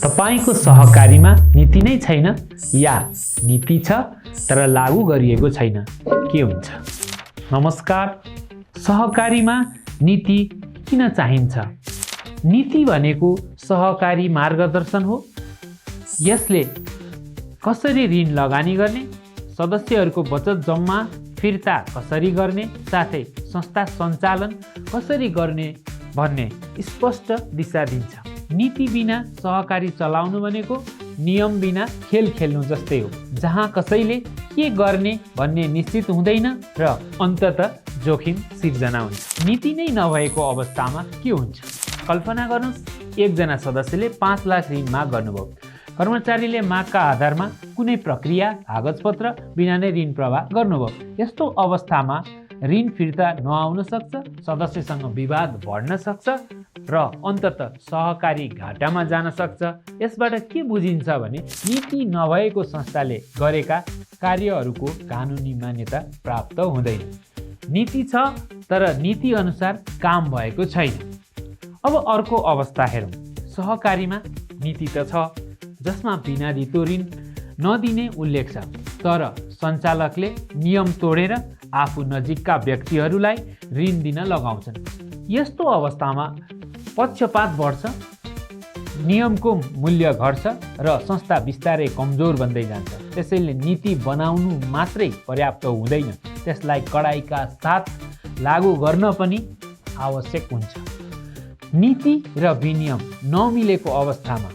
तपाईको सहकारीमा नीति नै छैन या नीति छ तर लागू गरिएको छैन, के हुन्छ? नमस्कार। सहकारीमा नीति किन चाहिन्छ? नीति भनेको सहकारी मार्गदर्शन हो। यसले कसरी ऋण लगानी गर्ने, सदस्यहरूको बचत जम्मा फिर्ता कसरी गर्ने, साथै संस्था सञ्चालन कसरी गर्ने भन्ने स्पष्ट दिशा दिन्छ। नीति बिना सहकारी चलाउनु भनेको नियम बिना खेल खेल्नु जस्तै हो, जहाँ कसैले के गर्ने भन्ने निश्चित हुँदैन र अन्ततः जोखिम सिर्जना हुन्छ। नीति नै नभएको अवस्थामा के हुन्छ? कल्पना गर्नुहोस्, एकजना सदस्यले 5 लाख ऋण माग गर्नुभयो। कर्मचारीले मागका आधारमा कुनै प्रक्रिया कागजपत्र बिना नै ऋण प्रवाह गर्नुभयो। यस्तो अवस्थामा ऋण फिर्ता नआउन सक्छ, सदस्यसँग विवाद बढ्न सक्छ र अन्ततः सहकारी घाटामा जान सक्छ। यसबाट के बुझिन्छ भने नीति नभएको संस्थाले गरेका कार्यहरूको कानुनी मान्यता प्राप्त हुँदैन। नीति छ तर नीति अनुसार काम भएको छैन। अब अर्को अवस्था हेरौँ। सहकारीमा नीति त छ जसमा बिना धितो ऋण नदिने उल्लेख छ, तर सञ्चालकले नियम तोडेर आफू नजिकका व्यक्तिहरूलाई ऋण दिन लगाउँछन्। यस्तो अवस्थामा पक्षपात बढ्छ, नियमको मूल्य घट्छ र संस्था बिस्तारै कमजोर बन्दै जान्छ। त्यसैले नीति बनाउनु मात्रै पर्याप्त हुँदैन, त्यसलाई कडाइका साथ लागू गर्न पनि आवश्यक हुन्छ। नीति र विनियम नमिलेको अवस्थामा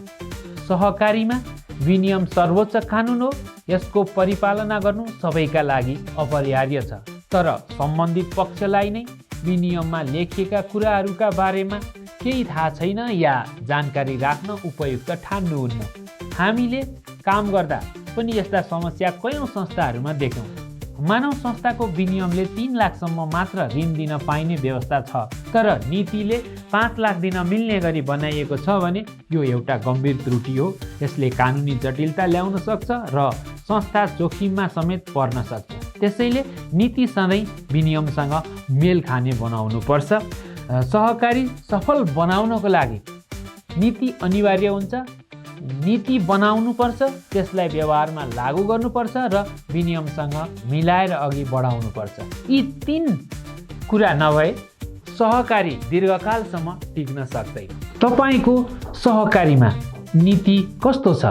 सहकारीमा विनियम सर्वोच्च कानुन हो। यसको परिपालना गर्नु सबैका लागि अपरिहार्य छ, तर सम्बन्धित पक्षलाई नै विनियममा लेखिएका कुराहरूका बारेमा केही थाहा छैन या जानकारी राख्न उपयुक्त ठान्नुहुन्न। हामीले काम गर्दा पनि यस्ता समस्या कयौं संस्थाहरूमा देख्यौँ। मानव संस्थाको विनियमले 3 लाखसम्म मात्र ऋण दिन पाइने व्यवस्था छ, तर नीतिले 5 लाख दिन मिल्ने गरी बनाइएको छ भने यो एउटा गम्भीर त्रुटि हो। यसले कानुनी जटिलता ल्याउन सक्छ र संस्था जोखिममा समेत पर्न सक्छ। त्यसैले नीति सधैँ विनियमसँग मेल खाने बनाउनु पर्छ। सहकारी सफल बनाउनको लागि नीति अनिवार्य हुन्छ। नीति बनाउनु पर्छ, त्यसलाई व्यवहारमा लागू गर्नुपर्छ र विनियमसँग मिलाएर अघि बढाउनु पर्छ। यी 3 कुरा नभए सहकारी दीर्घकालसम्म टिक्न सक्दैन। तपाईको सहकारीमा नीति कस्तो छ?